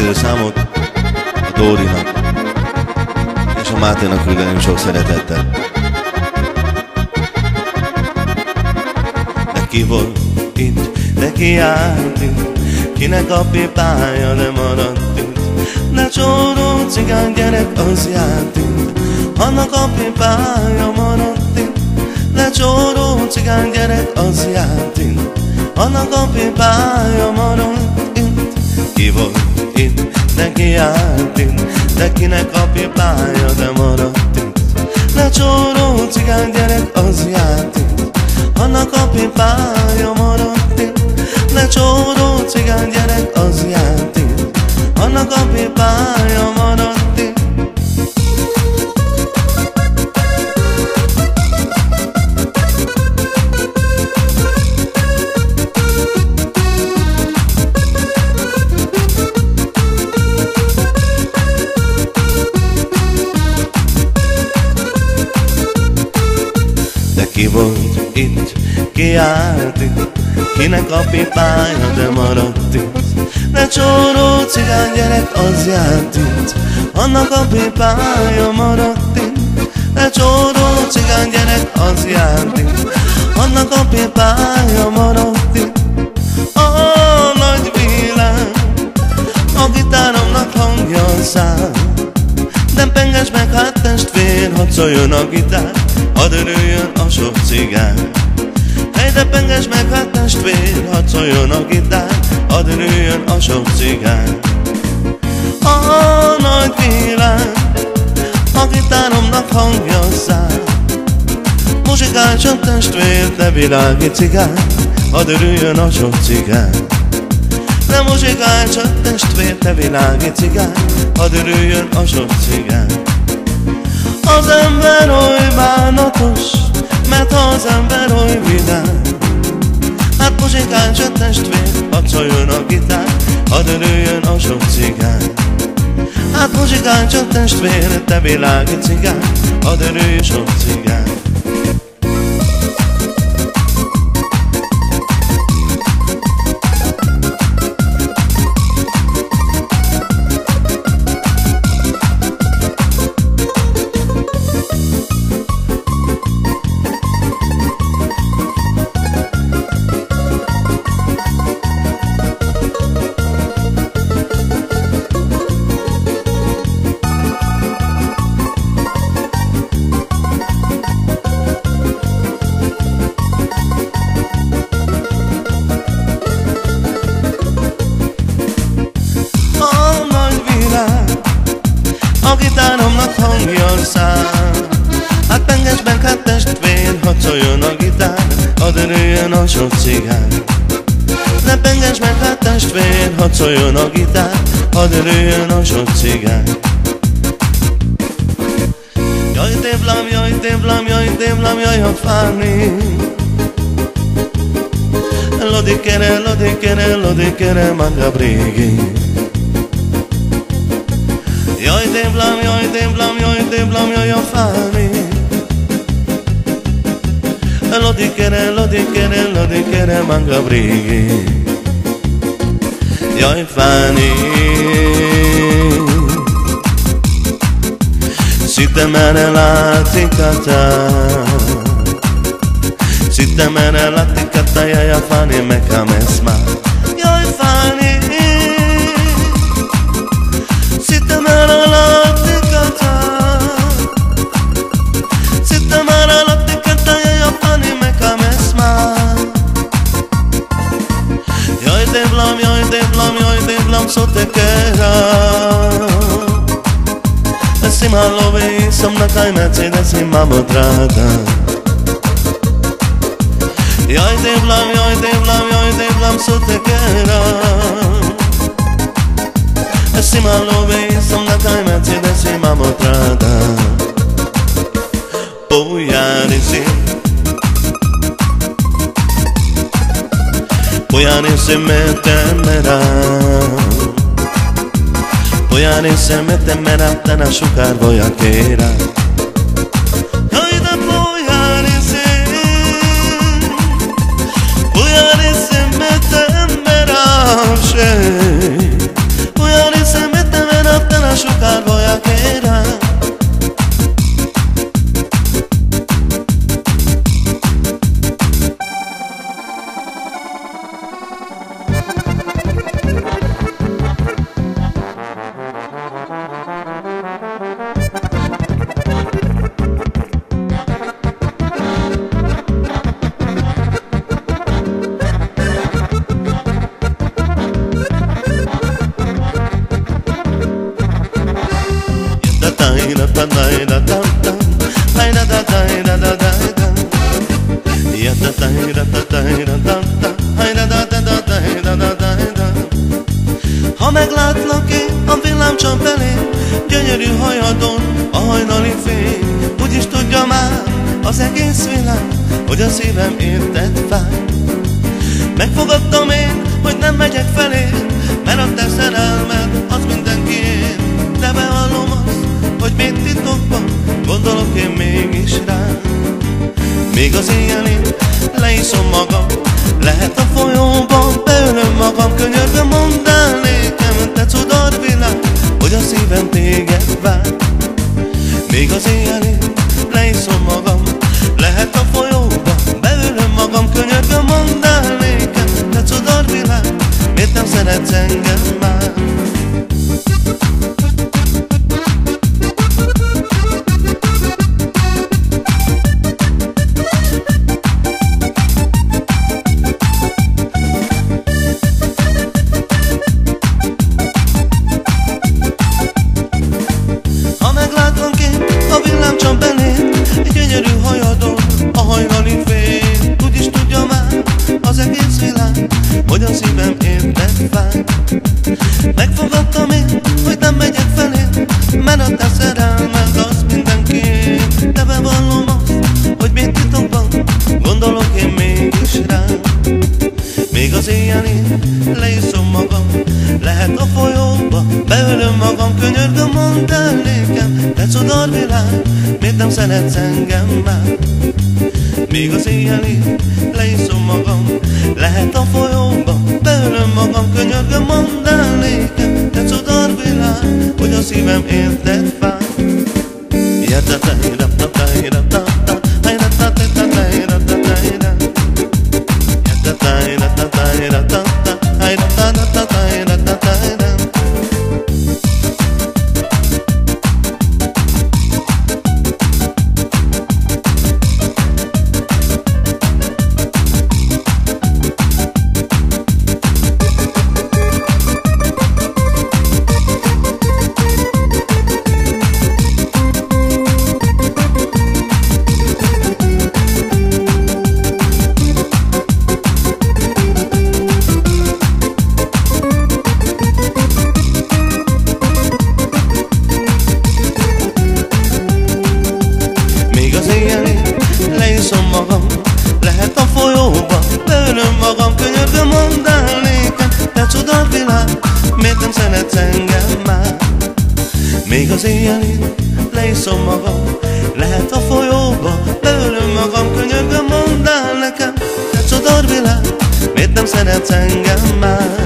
következő számot a Dórinak és a Máténak küldeném sok szeretettel. De ki volt itt, de ki járt itt, kinek a pipája de maradt itt. De csóró cigány gyerek az járt itt, annak a pipája maradt itt. De csóró cigány gyerek az járt itt, annak a pipája maradt itt. Ki volt itt, de ki járt itt, de kinek a pipája de maradt itt. De csóró cigány gyerek az járt itt, annak a pipája maradt itt. De csóró cigány gyerek az járt itt, annak a pipája maradt itt. De ki volt itt, ki járt itt, kinek a pipája de maradt itt. De csóró cigány gyerek az járt itt, annak a pipája maradt itt. De csóró cigány gyerek az járt itt, annak a pipája maradt itt. A nagy világ, a gitáromnak hangja száll, de penges meg hát testvér, hadd szóljon a gitár, hadd örüljön a sok cigány. Hely, de penges meg hát testvér, hadd szóljon a gitár, hadd örüljön a sok cigány. A nagy világ, a gitáromnak hangja száll, muzsikálj csak testvér, de világi cigány, hadd örüljön a sok cigány. De muzsikálj csak testvér, te világi cigány, hadd örüljön a sok cigány. Az ember oly bánatos, mert az ember oly vidám. Hát muzsikálj csak testvér, hadd szóljon a gitár, hadd örüljön a sok cigány. Hát muzsikálj csak testvér, te világi cigány, hadd örüljön sok cigány. A gitáromnak hangja száll, hát penges meg hát testvér, hadd szóljon a gitár, hadd örüljön a sok cigány. De penges meg hát testvér, hadd szóljon a gitár, hadd örüljön a sok cigány. Jaj tévlam, jaj tévlam, jaj tévlam, jaj a fáni. Lodi kere, magabrigi. Jaj tévlam, jaj tévlam, jaj tévlam, jaj a fáni. Lodi kere, magabrigi. Jaj fáni. Sitemere latikata, jaj a fáni, mekam esma. Jaj fáni. Jaj tévlam, so te kera. Si malo vej, som na kaj Mercedes i mamo draga. Jaj tévlam, so te kera. Si malo vej, som na kaj Mercedes i mamo draga. Pojani se metemera, te na sukárba jakéra. Jaj, de pojani se metemera, pojani se gyönyörű hajadon a hajnali fény. Úgyis tudja már az egész világ, hogy a szívem érted fáj. Megfogadtam én, hogy nem megyek felé, mert a te szerelmed az mindenkié. De bevallom azt, hogy még titokban gondolok én mégis rám. Még az éjjelén leiszom magam, lehet a folyóban beölöm magam. Könyörgöm, mondd el nékem, te cudar világ, hogy a szívem téged vár. Még az éjjelén leiszom magam, lehet a folyóban beölöm magam. Könyörgöm, mondd el nékem, te cudar világ, miért nem szeretsz engem már? Gyönyörű hajadon a hajnali fény. Úgyis tudja már az egész világ, hogy a szívem érted fáj. Megfogadtam én, hogy nem megyek felé, mert a te szerelmed az mindenkié. De bevallom azt, hogy még titokban gondolok én mégis rám. Még az éjjelén leiszom magam, lehet a folyóba beölöm magam. Könyörgöm, mondd el nékem, te cudar világ, miért nem szeretsz engem már? Még az éjjelén leiszom magam, lehet a folyóba beölöm magam. Könyörgöm, mondd el nékem, te cudar világ, hogy a szívem érted fáj. Leiszom magam, lehet a folyóba beölöm magam. Könyörgöm, mondd el nékem, te cudar világ, miért nem szeretsz engem már? Még az éjjelén leiszom magam, lehet a folyóba beölöm magam. Könyörgöm, mondd el nekem, te cudar világ, miért nem szeretsz engem már?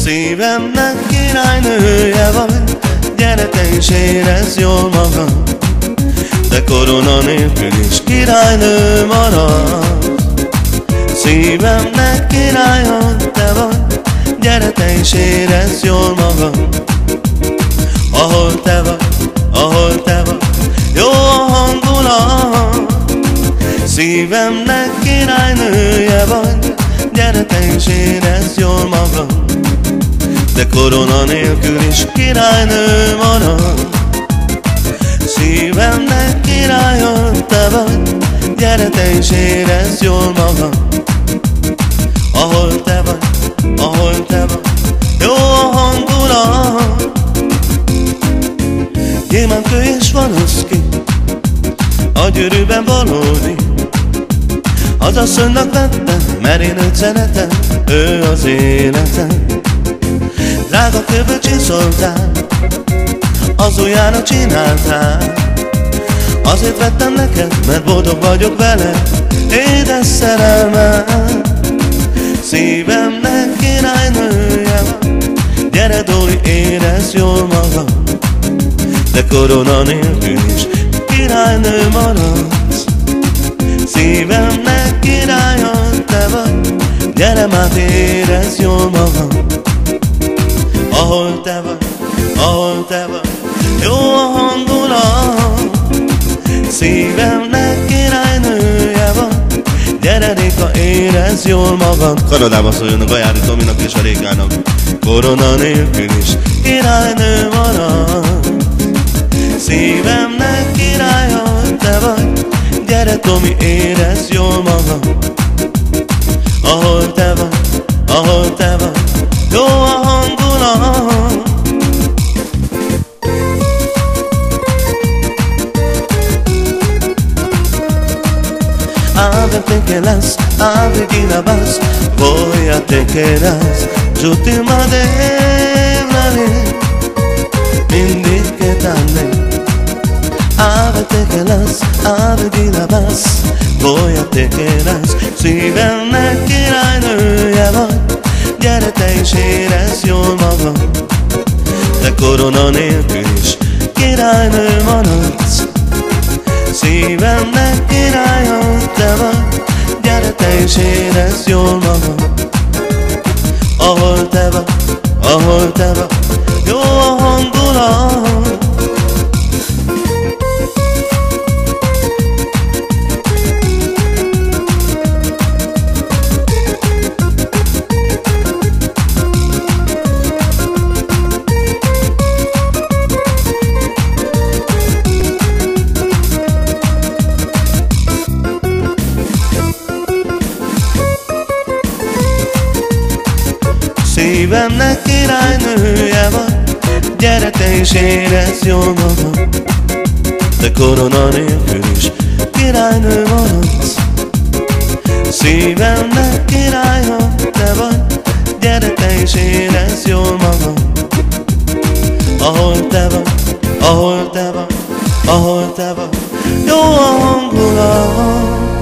Szívemnek királynője vagy, gyere te is érezd jól magad, de korona nélkül is királynő marad. Szívemnek királya te vagy, gyere te is érezd jól magad. Ahol te vagy, jó a hangulat. Szívemnek királynője vagy, gyere te is érezd jól magad, de korona nélkül is királynő marad. Szívemnek királya te vagy, gyere te is érezd jól magad. Ahol te vagy, jó a hangulat. Gyémánkő és Vanuszki, a gyűrűben valódi. Az asszonynak vettem, mert én őt szeretem, ő az életem. Drága kőből csiszoltál, az ujjára csináltál. Azért vettem neked, mert boldog vagyok vele, édes szerelmem. Szívemnek királynője van, gyere Dóri, érezd jól magad, de korona nélkül is királynő maradsz. Szívemnek királya te vagy, gyere már érezd jól magad. Ahol te vagy, jó a hangulat. Szívemnek királynő érezd jól magad. Kanadában szóljon a Jári Tominak és a Rékának. Korona nélkül is királynő marad. Szívemnek királya te vagy. Gyere Tomi, érezd jól magad. Ahol te vagy, ahol te vagy, jó a hangulat. Ave te quedas, ave guinabas, voy a te quedas, j'ultima devane, mindig que tane. Ave te quedas, ave guinabas, voy a te quedas, szívemnek királynője vagy. Gyere te is érezd jól magad, te korona nélkül is királynő maradsz. Szívemnek királya te vagy, gyere te is érezd jól magad. Ahol te vagy, ahol te vagy, jó a hangulat. Szívemnek királynője vagy, gyere te is érezd jól magad. Te korona nélkül is királynő maradsz. Szívemnek királya te vagy, gyere te is érezd jól magad. Ahol te vagy, ahol te vagy, ahol te vagy, jó a hangulat.